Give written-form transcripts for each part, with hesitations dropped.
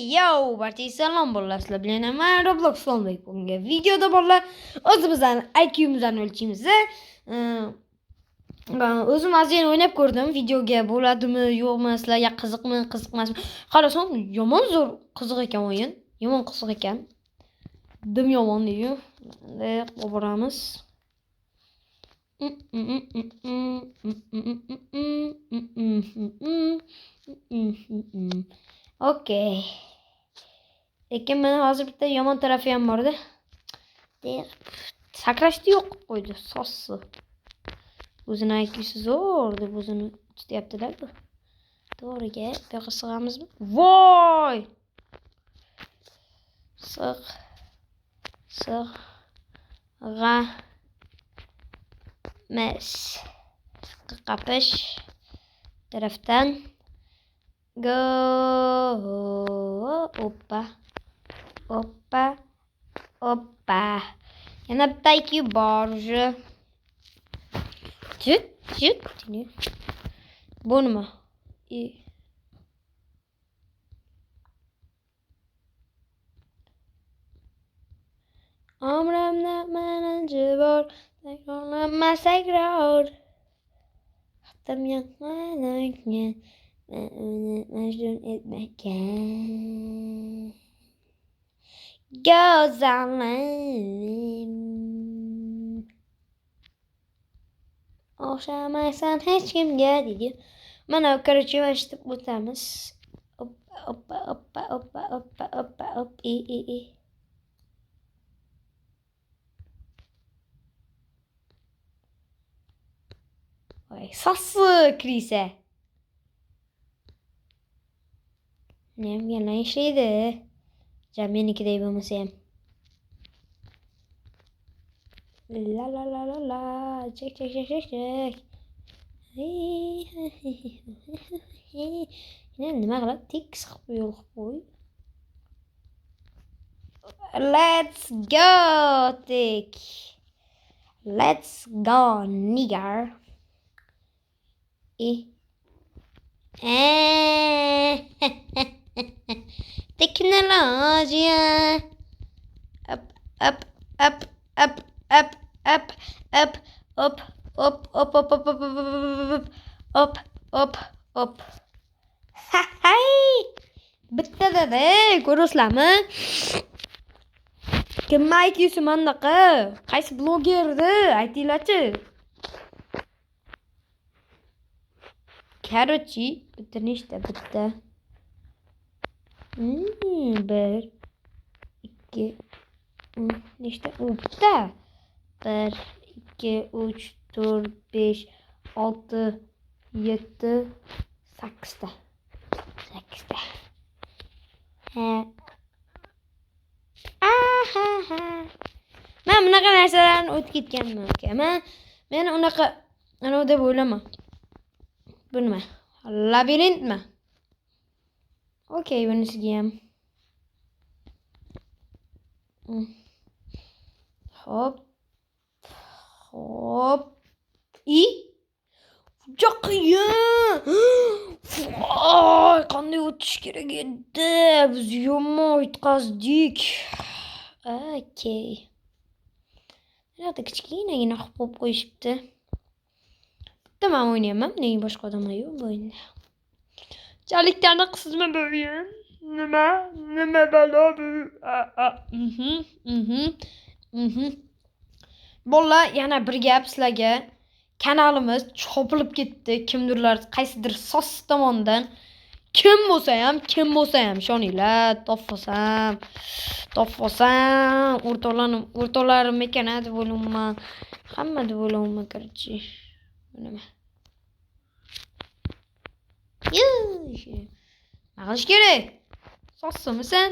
Yo, barchaga salom bolalar. Sizlar bilan men Roblox olmaydi. Bugungi videoda bolalar o'zimizdan IQ'mizdan o'lchaymiz. Ben o'zim azyan o'ynab ko'rdim. Videoga bo'ladimi, yo'qmi, sizlarga qiziqmi, qiziqmasmi? Qarasam, yomon zo'r qiziq ekan o'yin. Yomon qiziq ekan. Dim yomon deydi. Endi boramiz. Okey. Lekin meni hozir bitta yomon tarafi ham bor-da. Sakrashni yo'q qo'ydi, sossi. O'zini IQ'si zo'r deb o'zini tutyapti-da bu. To'g'riga bu yoqqa sig'amizmi? Voy! Mes. Qapish tarafdan go. Oppa. Yana bitta IQ bor. Çıt. Bu nima? Omramda menanchi bor, takrorlanmasakrar. Hatim yo'qmanakman, men uni majnun etmagan. Go'zalim. O'xshamaysan hech kimga deydi. Mana короче eshitib o'tamiz. Oppa. Voy, sassi kirisa. Nem yana ishlaydi. Jam menikiday bo'lmasa ham. La. Çek. Nima qilib tik siqib yo'l qo'y. Let's go, tik. Let's go, nigger. Teknoloji. Up. Hay! Bittada-da, ko'rasizlarmi? Kim IQ'si mendaqa? Qaysi blogerdi? Aytinglarchi. Короче, bitta nechta bitta. 1 2 nechta? Bitta. 1 2 3 4 5 6 7 8 ta. Men bunaqa narsalarni o'tib ketganman aka. Men unaqa deb o'ylama. Bu nima? Labirintmi? Okey, bunisiga ham. Hop. Joqiyin. Voy, qanday o'tish kerak edi? Biz yomon yutqazdik. Okey. Nerede kichkinagina qilib qo'yib qo'yishibdi. Bitta men o'ynayapman, nega boshqa odamlar yo'q bu o'yinda? Chaliklarni qilsizmi bu o'yin? Nima balo bu? Bolalar, yana bir gap sizlarga. Kanalimiz chopilib ketdi. Kimdirlar, qaysidir sos tomonidan. Kim bo'lsa ham, ishoninglar, topsam, o'rtoqlarim ekan deb o'ylayman. Hamma deb o'ylayman, короче. Nima? Nima qilish kerak? Sossimi sen?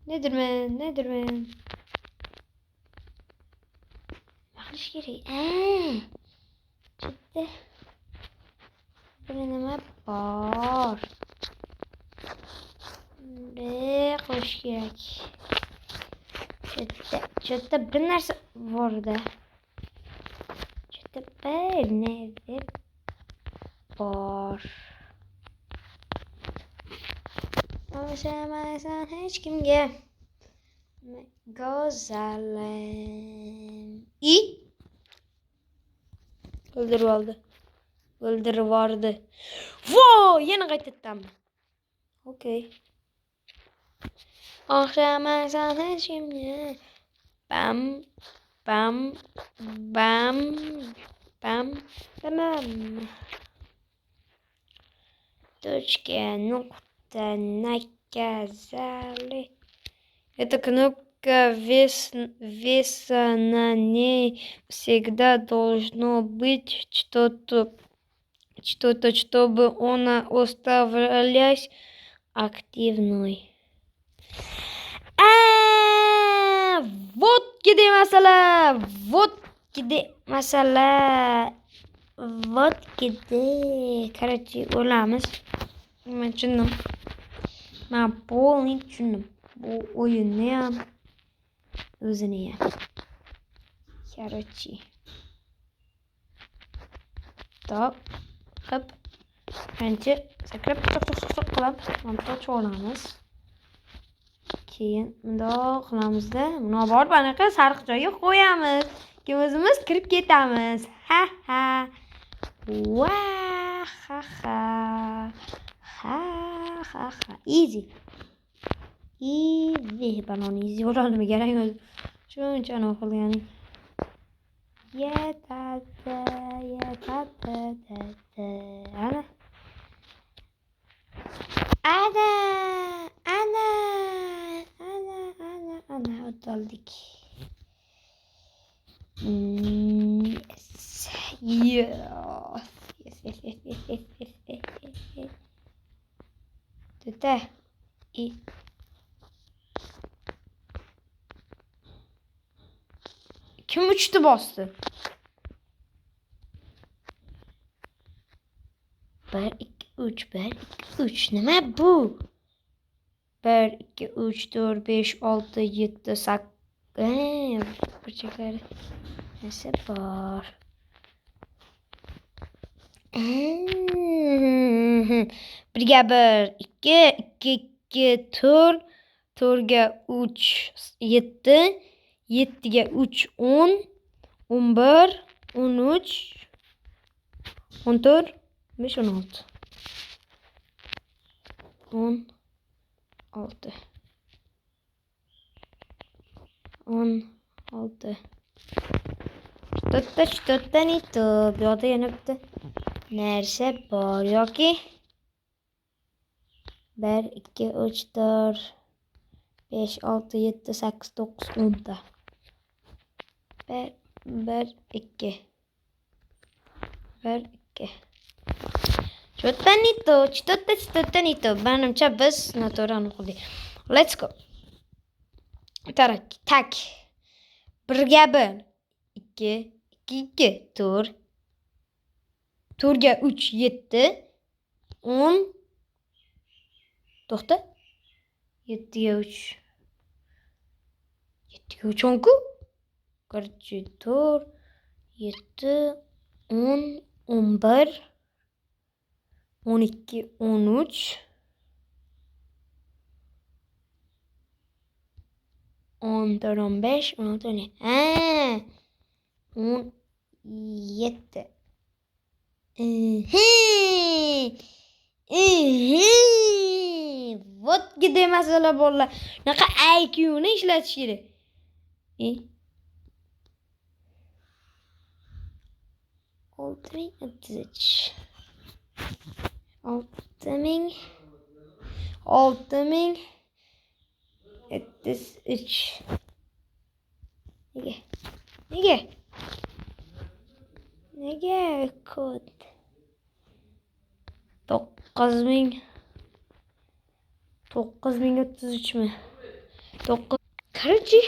Nedirman? Nima qilish kerak? Chitda. Bir nima bor. Ne qilish kerak? Chitda bir narsa bor-da. Chitda bir narsa bor. O'xshamaysan hech kimga. Go'zalim. O'ldirib oldi. O'ldirib yubordi. Vo, yana qaytadanmi? Okey. O'xshamaysan hech kimga. Bam, bam, bam, bam, bam. Точка, нукта, наказали. Эта кнопка веса на ней всегда должно быть что-то, чтобы она оставалась активной. Вот где masala. Вот где masala. Вот где. Короче, o'lamiz. Men tushundim. Men полный tushundim. Bu o'yinni ham, o'zini ham. Короче. Top. Hop. Birinchi sakrab qilib montaj olamiz. Keyin bundoq qilamizda, buni borib anaqa sariq joyga qo'yamiz. Keyin o'zimiz kirib ketamiz. Ha ha. Va ha ha. Ha ha ha. Easy. Easy. Banan easy bo'ladimi kerak o'zi. Shunchani qilganing. Yetadi. Ana. O'toldik. Yes. Tute. Kim uchta bosdi? 1 2 3 1 2 3 nima bu? 1 2 3 4 5 6 7 8 burchaklari nasi bor? Birga 1 2 2 2 4 4ga 3 7 7ga 3 10 11 13 14 15 16 16 16 to'rtta nito bu yoqda yana bitta narsa bor yoki 1 2 3 4 5 6 7 8 9 10 ta 1 2 Чё-то не то. Menimcha biz noto'g'ri qildik. Let's go. Tak. 1ga 1 2 2 4 4ga 3 7 10 to'xta 7ga 3 10ku короче 4 7 10 11 12 13 14 15 16 17 Вот где masala borlar. Naqa IQni ishlatish kerak. 6033 6033 Nega kod 9033 mi? 9 Короче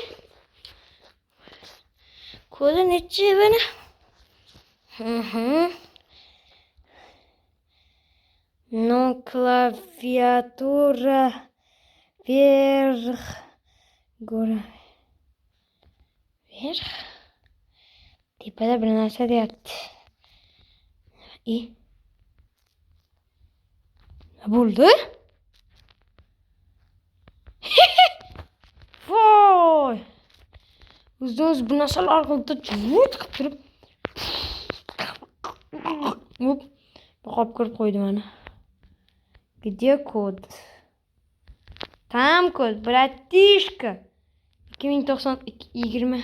kodi nechi buni? No klaviatura вверх. Tepada bir narsa deyapti. Bo'ldi? O'z bu narsalar qildi juvut qilib turib. Hop. Boqib kirib qo'ydi mana. Где код? Там код, братишка. 2022.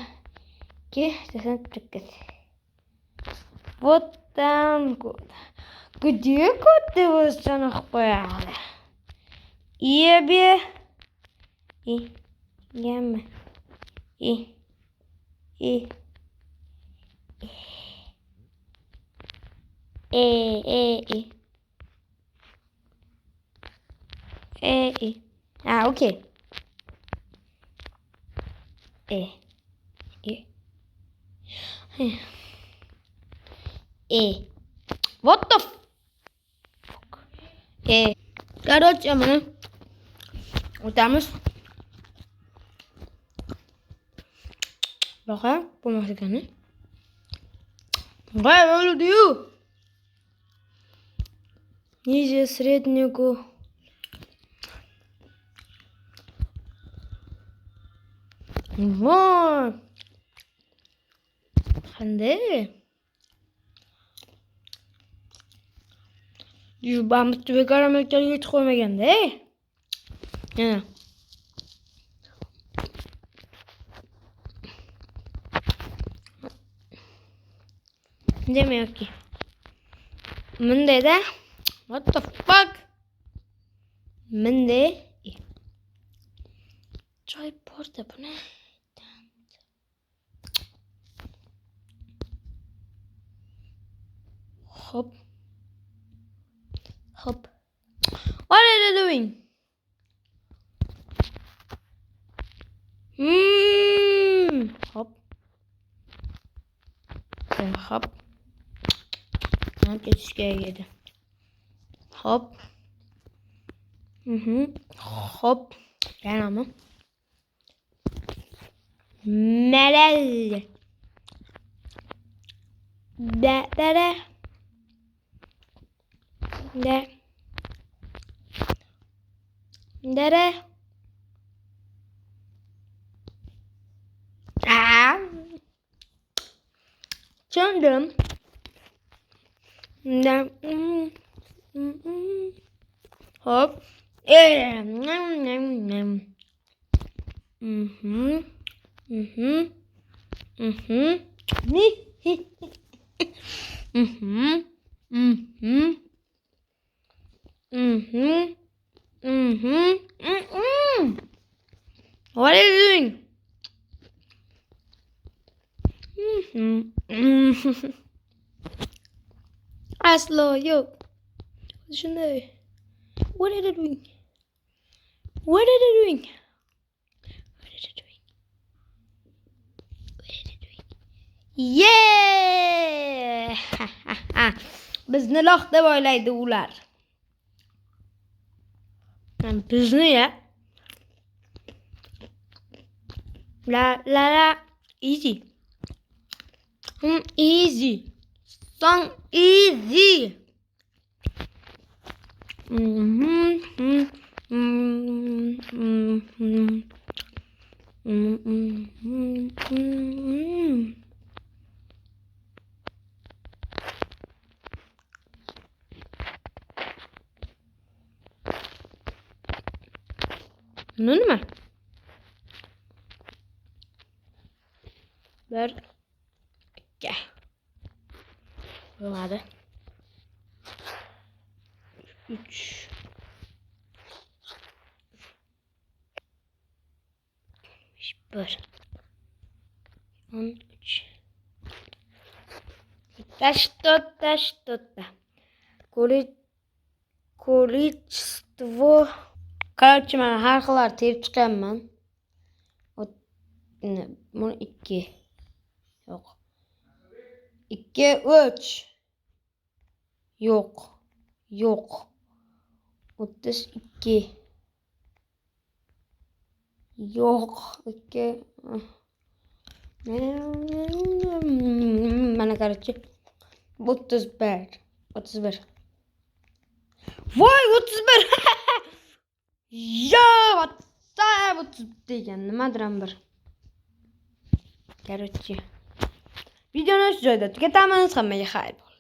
Вот там код. Где код ты выстанах пояли? Ебе. И. Яме. И. И. И. Ah, ok. What the fuck? Короче, мы o'tamiz. Baqa, bo'lmas ekan. Voy, o'ldi-yu. Ниже среднего. Voy. Qanday? Yubamiz bekaramaklarga yetib qo'ymaganda. Yana. Demayapti. Mundayda. What the fuck? Munday. Joy borda buni. Hop. Hop. What are you doing? Hop. Hop. Nam ketishga edi. Hop. Hop. Yanami? Melal. Da. Çöndüm. Hop. What are you doing? Aslo yok. Şunu. What are you doing? What are you doing? Yeah! Bizni loh deb o'ylaydi ular. Bizni ya. La. Easy. Easy. Song easy. Nima? Bir. Ikki. Bo'ladi. 3. Bir. 13. Что-то. Количество. Короче, men har xillar terib chiqaman. Buni 2. Yo'q. 2, 3. Yo'q. 32. Yo'q. 2. Mana короче 31. Voy 31. Ya, WhatsApp 30 degan nimadir ham bir. Короче. Videoni shu joyda tugatamiz. Hammaga xayr bo'lsin.